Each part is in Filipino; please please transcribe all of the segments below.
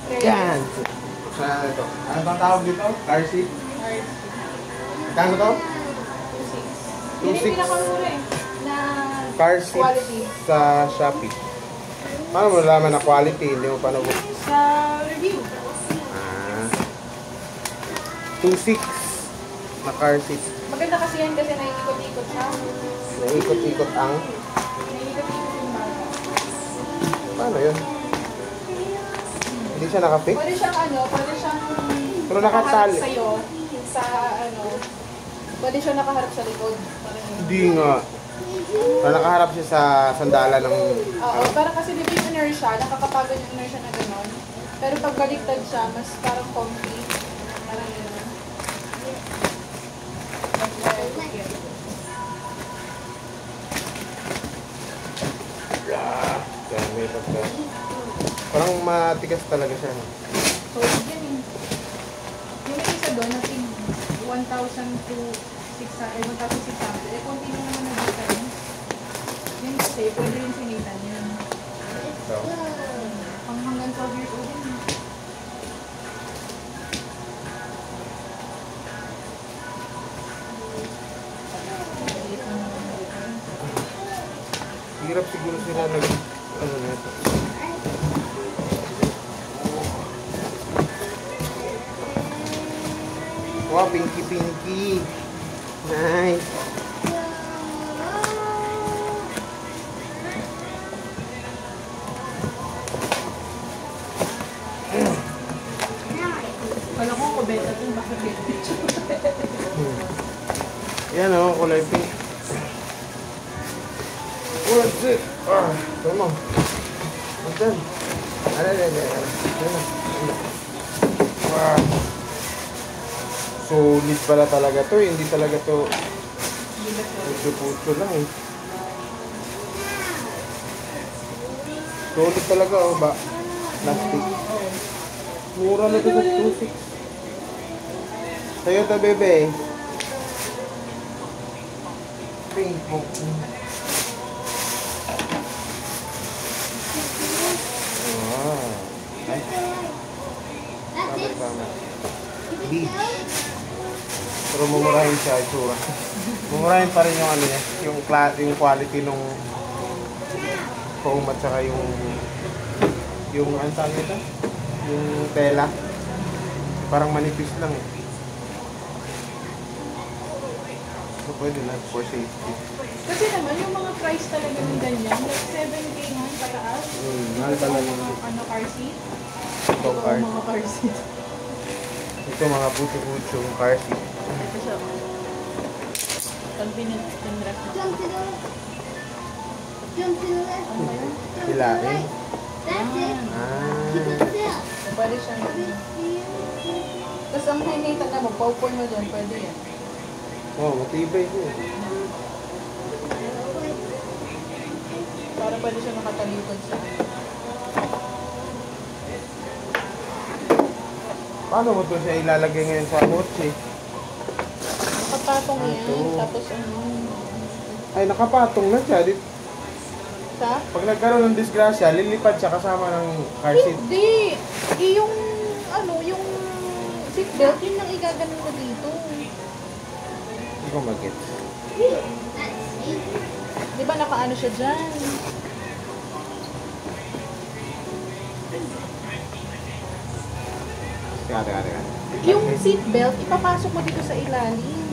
Yan. Saan ito? Ano bang tawag dito? Car seat? Kano to? 2.6. Yun yung pinakamura eh. Na Car seat quality. sa Shopee. Paano mo nalaman na quality? Hindi mo pa nabuk. Sa review. 2.6 na car seat. Maganda kasi yan kasi naiikot-ikot siya. Naikot-ikot ang... Naiikot-ikot yung baga. Paano yun? Hindi siya nakafix? Pwede siyang pwede siyang Pero nakatali. sa'yo. Sa pwede siyang nakaharap sa likod. Parang Hindi nga. Pero nakaharap siya sa sandala ng... Oo, parang kasi di ba yung inertia, nakakapagod yung inertia na gano'n. Pero pag baliktad siya, mas parang comfy. Parang yun. That's why I like it. Kaya may pagka... Parang matigas talaga siya. So, yun eh. Yung may isa doon, natin 1,000 to 1,600. Eh, konti na naman na difference. Yun kasi, pwede rin sinitan yun. So, Pang hanggang 12 years old yun. Maliit lang naman yung difference. hirap siguro sila nag... Ano na ito? Wow, pinky-pinky. Nice. Kala ko kubeta ito, bakit Yan o, kulay pink. What's it? Come on. What's that? Wow. Solid pala talaga to, hindi talaga to puto lang eh. Solid talaga oh ba? Plastic. Mura na to sa 2.6. Sa'yo to bebe. Pink po. Wow. Ay. Tama. Beach. Pero mumurahin siya itsura. Mumurahin pa rin yung ano niya, yung quality nung foam at saka yung ano tawag nito? Yung tela. Parang manipis lang eh. So pwede na for safety. Kasi naman, yung mga price talaga ng ganyan, like 7K nga pataas. Mahal pala yung Car seat? itong car. Mga car seat. Ito mga puto-puto car seat. Ito siya. Pag pinrep mo. Ano ba yun? Hilain. So, pwede siya na. Tapos ang hinihintag na mo, paupon mo dyan, pwede yan. Oh, matibay ko. Para pwede siya nakatalikod sa Paano mo to siya ilalagay ngayon sa kotse? nakapatong yan. Ito. Tapos Ay, nakapatong na siya. sa? Pag nagkaroon ng disgrasya, lilipad siya kasama ng car seat. Hindi! Yung yung seatbelt, yun lang igaganon mo dito. Hindi ko mag-get. Di ba nakaano siya dyan? Teka. Yung seatbelt, ipapasok mo dito sa ilalim.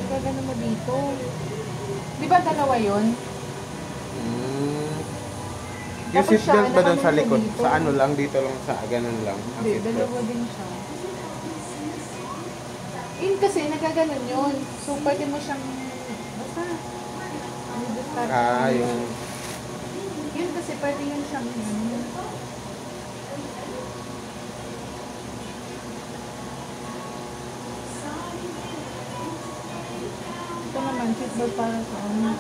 Igaganon mo dito. Di ba dalawa yun? Yung Tapos seatbelt siya, ba doon sa nakaano likod? dito. Sa ano lang? Dito lang sa ganun lang? Ang Hindi, seatbelt. dalawa din siya. Yun kasi, nagaganon yun. So, pwede mo siyang, basta, Yung... yun kasi, pwede yun siyang, ito naman, seatbelt para sa ano.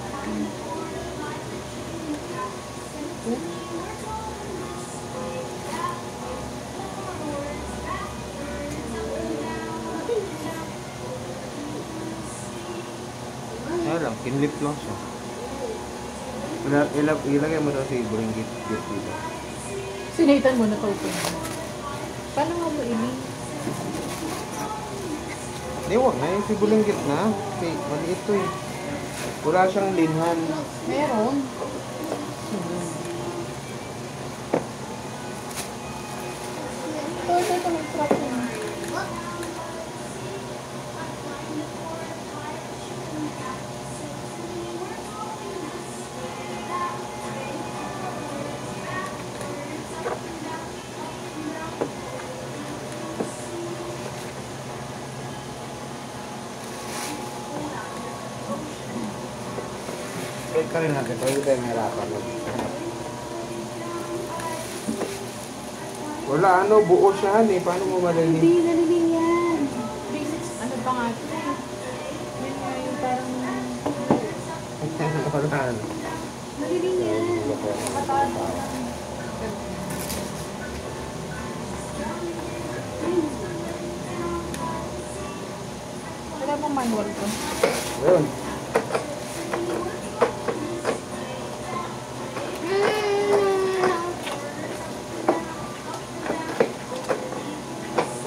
Kaya lang, kinlip lang siya. Ilagay mo daw sa ibang git dito. Sinitan mo na to. Paano nga mo ini? Di, wag na yung sibuling gitna. Okay, maliit to eh. Wala siyang linhan. Meron. Ito, mag-trap yun. Wait ka rin natin. Pwede tayo mahirapan. Wala, ano, buo siya eh. Paano mo Hindi, malilinig? naliling yan. Basics, ano pa nga ito eh. Yun nga yung parang... Wala. Naliling yan. Mataas pa lang. Wala bang manual ko? Ayun.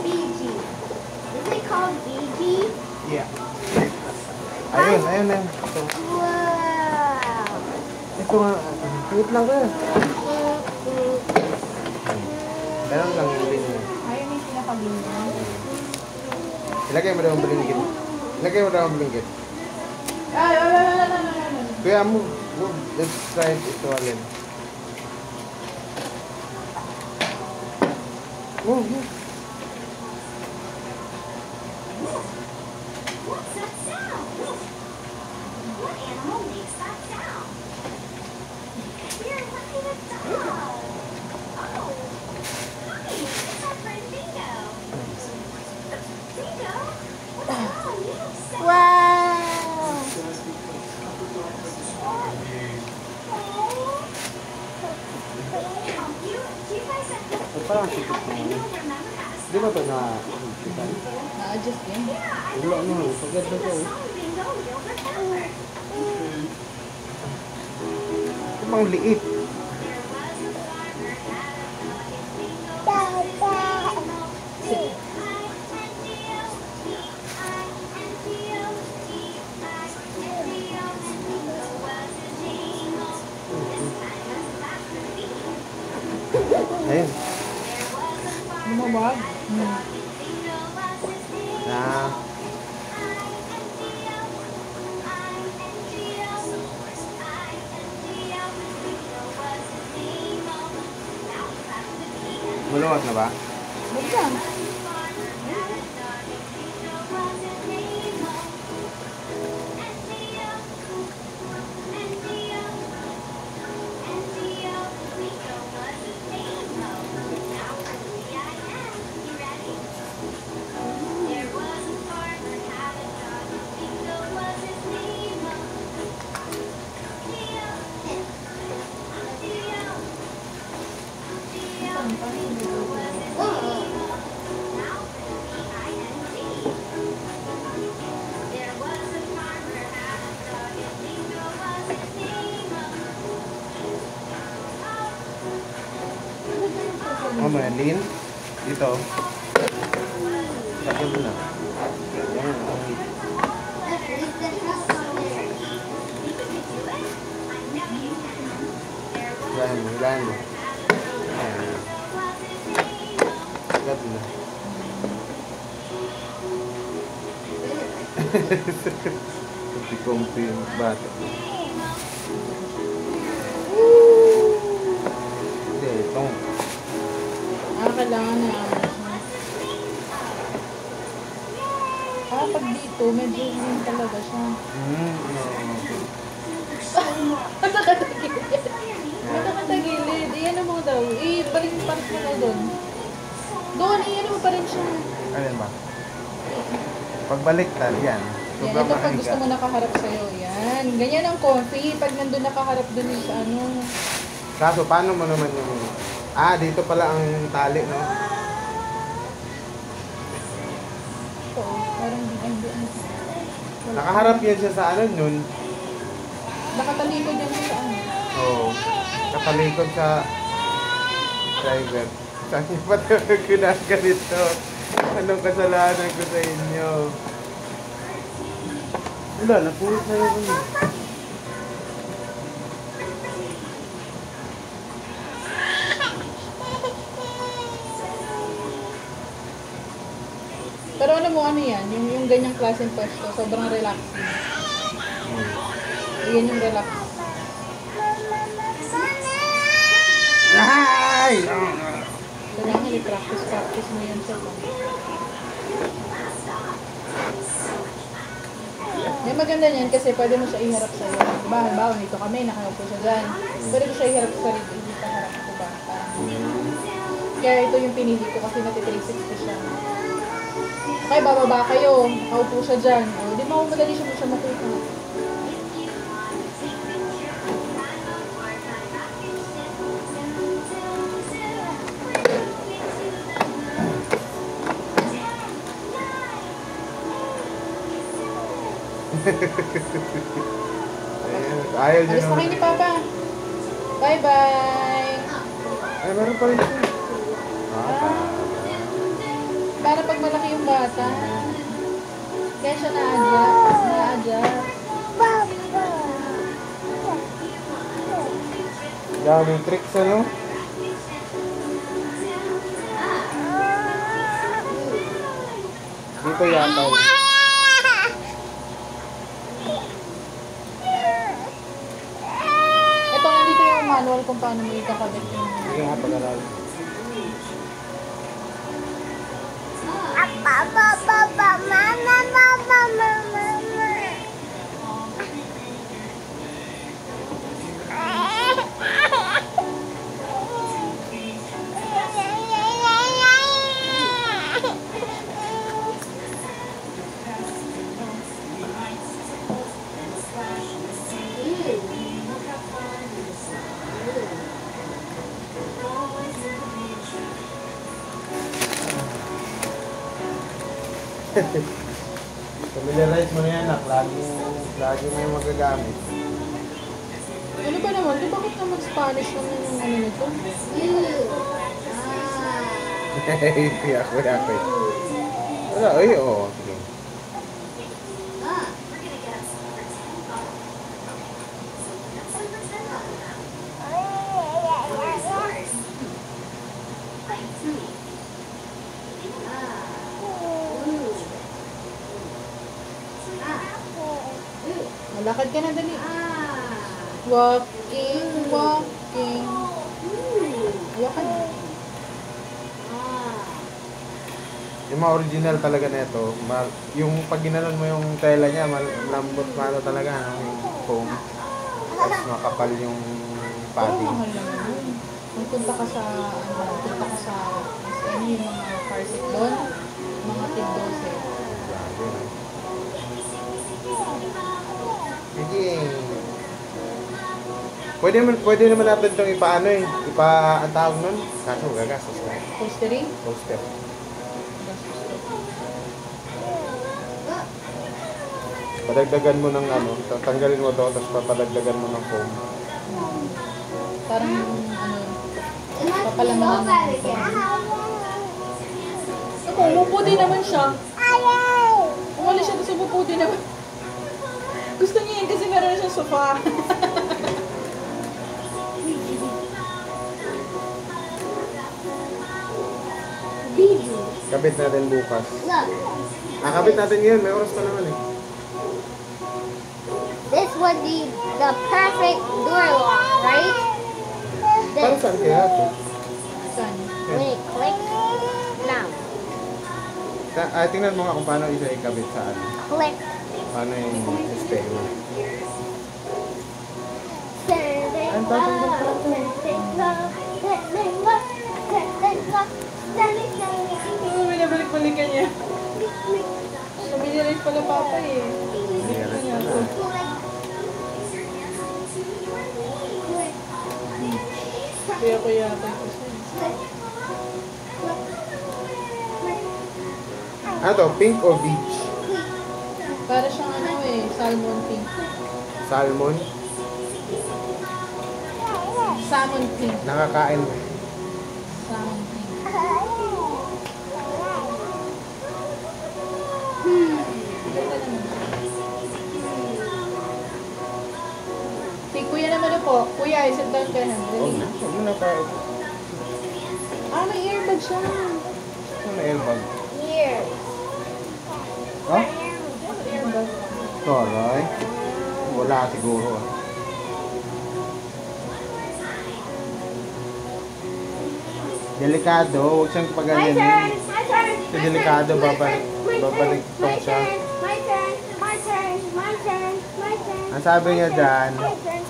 BG. Is it called BG? Yeah. Ayun, ayun na. Ito. Wow. Ito nga. Wait lang ka. Ganun lang yung linya. Ayun yung pinakaganyan. Ilagay mo daw ang blinggit. Ilagay mo daw ang blinggit. Ay, wala. Kaya move. Let's try it ito alin. Move. What's that sound? What animal makes that sound? You're right, a dog. Oh, hi, it's our friend Dingo. Dingo? What's wrong? You look sad. Wow. You guys have So, parang sikip mo. Di ba ito na sikitan? Na-adjust yan. Wala na. Pagod na ito. Ito pang liit. Ayun. Lumabag. Na. Maluwag na ba? Wag lang. Ano yan? Lean? Dito. Sakyan mo na. Ayan. Hilahin mo. Hilahin mo. Ayan. Sagat mo na. Kumpi-kumpi yung bata. Hindi, itong. Kailangan na pag dito, medyo lean talaga siya. Nakatagilid. Iyan mo daw. Balik mo parang mo doon. Doon, iyan mo pa rin siya. Alin ba? Pagbaliktad, yan. Yan, Sobrang ito pag makahiga. gusto mo nakaharap sa'yo. Yan. Ganyan ang comfy. Pag nandun nakaharap dun yung sa ano. Kaso, paano mo naman yung... dito pala ang tali, no? Ito, parang hindi. Nakaharap yan siya sa ano nun. Nakatalikod yan sa ano. Oo. Katalikod sa driver. Saan niyo pa ginaganito? Anong kasalanan ko sa inyo? Wala, napulot na yung ano. Pero alam mo ano yan, yung ganyang klaseng pwesto, sobrang relaxing. Yan yung relax. Ay! Kailangan i-practice mo yan sa Yung maganda niyan kasi pwede mo siya iharap sa'yo. Diba, halimbawa nito kami, nakaupo siya dyan. Pwede mo siya iharap sa rito, hindi pa harap ko ba? Kaya ito yung pinili ko kasi nati-360 siya. Okay, bababa kayo, nakaupo siya dyan. O, di mo madali siya makita. Ayaw nyo Alis na kayo ni Papa. Bye-bye. Ay, meron pa rin siya. Para pag malaki yung bata. Kaya siya na-adjust. Daming tricks, ano? Dito yata. Ito, nandito yung manual kung paano mo ikakabit yung... Sige nga, pag-aral. Familiarize mo na yan, nak. Lagi mo yung magagamit. Ano ba naman? Di bakit na mag-Spanish naman yung ano nito? Yako. Wala, ay, oo. Sige. Malakad ka na dali. Walking. Walking. Yung mga original talaga na ito, yung pag ginanon mo yung tela niya, malambot ano talaga, yung foam. Tapos makapal yung Oo, padding. mahal naman yun. Kung punta ka sa SM, yung mga car seat doon, mga tig-12. Sige. Pwede naman natin itong ipaano eh. Ang tawag nun. Kaso gagastos ka. Postering? Poster. Padagdagan mo ng ano, tanggalin mo to, tapos papadagdagan mo ng foam. Parang papalaman ng ito. Ako, umuputi naman siya. Umalis siya kasi umuputi naman. Gusto niya yun kasi meron na siyang sofa. Kabit natin bukas. Kabit natin ngayon, may oras pa naman eh. This would be the perfect door lock, right? Para saan kaya ito? Saan? When it clicks, now. Tingnan mo nga kung paano isa ikabit sa ano. Click. Paano yung estero. Binabalik-balikan niya. Nabili pala papa eh. Mayroon Niya. pala. Kaya ko yata ito siya. Ano to? Pink o beach? Para siyang ano eh, salmon pink. Salmon? Salmon pink. Nakakain mo. Salmon pink. Si kuya naman na po. Kuya, sit down ka na. Huwag Dali. na. Huwag mo na pa. Ah, may earbag siya. Ano na airbag? Here. Ha? Earbag. Taray. Wala siguro ah. Delikado. Huwag siyang My paganyanin. turn. My turn. Kasi delikado. My Babalik. turn. Babalik My tong siya. turn. My turn. My turn. My turn. My turn. Ang sabi niya dyan, My turn.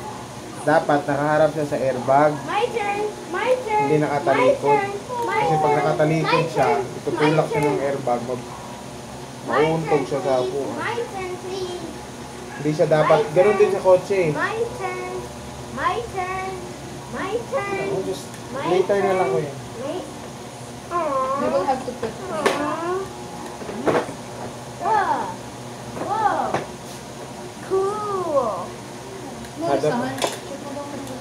dapat nakaharap siya sa airbag. My turn. My turn. Hindi nakatalikod. My turn. My Kasi pag turn. nakatalikod My siya, turn. itutulak siya My ng turn. airbag. My Mauuntog turn, siya sa please. upuan. My turn, please. Hindi siya dapat, ganun din sa kotse eh. My turn. My turn. My turn. Oh, just My later na lang ko turn. yan. My... We will have to put. Aww. Whoa. Whoa. Cool. No, Ada- saan? Check mo daw kanina.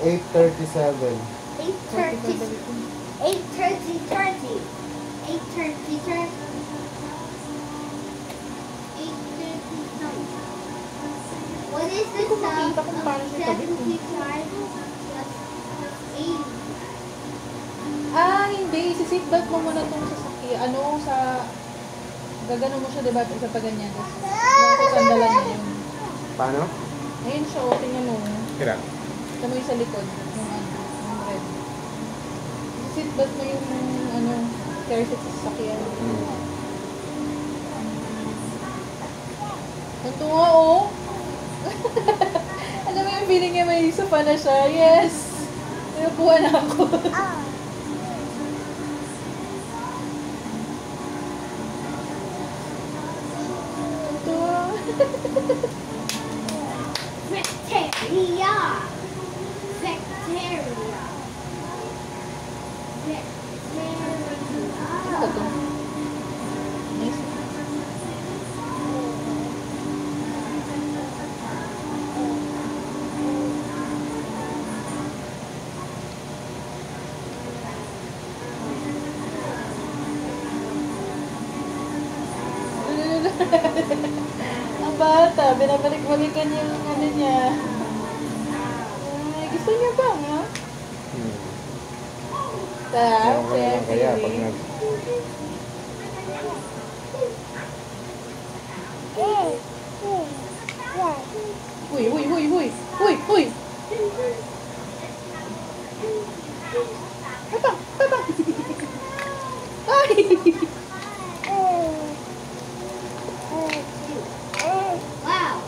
8:37. 8:30. 8:30. 8:30. 8:30. What is the Hindi ko sum makita kung paano siya tabi. 75 plus 80? Ah, hindi. Isi-seatbelt mo muna itong sasakyan. Ano, sa... Gagano mo siya, diba? Isa pa ganyan. Tapos, sandalan niya yun. Paano? Ayun siya, o. Tingnan mo. Kira. Ito mo yung sa likod. Yung ano, yung red. Isi-seatbelt mo yung, ano, car seat sa sasakyan. Ang tunga, oh. Alam mo yung feeling niya, may sofa na siya. Yes! Napuan ako. Ang tunga. Victoria! Victoria! Ano ba to? Nice. Ang bata, binabalik-balikan yung ano niya. Ay, gusto niya ba, nga? Ewan ko na lang kaya pag nag... Uy, uy, uy, uy! Uy, uy! Patang! Patang! Ay! Wow!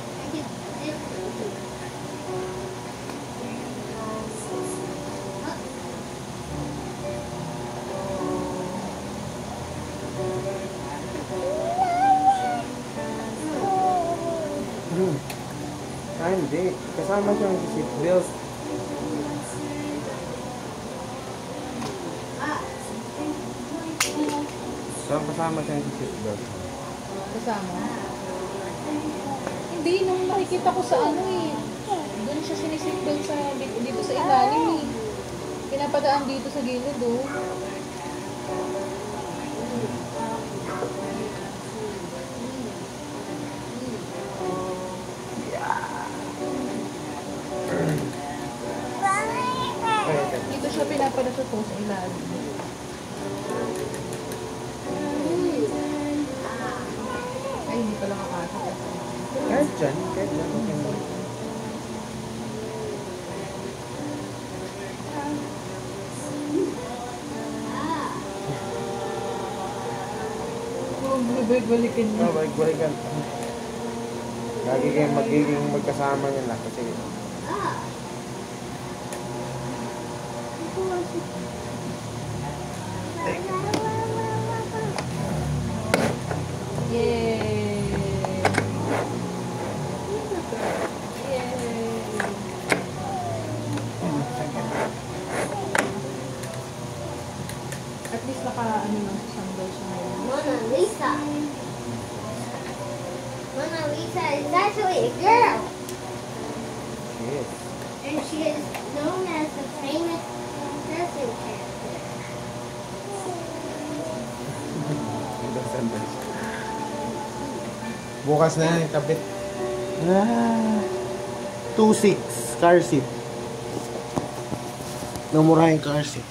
Ah, hindi. Kasama siyang seatbelt. Kasama siyang seatbelt. Kasama? Hindi, nung nakikita ko sa ano eh. Doon siya sinisitbelt sa, dito sa ilalim eh. Pinapadaan dito sa gilid oh. Dito siya pinapadaan po sa ilalim. Ay, hindi pala makakasok. Kahit dyan. Kahit dyan. Okay na. Balik-balikin niya. Oh, balik-balikan. Lagi kayong magiging magkasama niya na kasi Yay! Yay! At least naka-ano lang sa sandal siya ngayon. Mona Lisa. Mona Lisa is actually a girl, yes. and she is known as the famous Frozen character. Bukas na yan, kabit. Ah, 2.6 car seat. Namurahin car seat.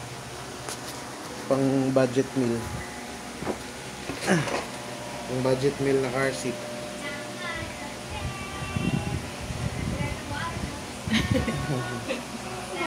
Pang budget meal. Pang budget meal na car seat.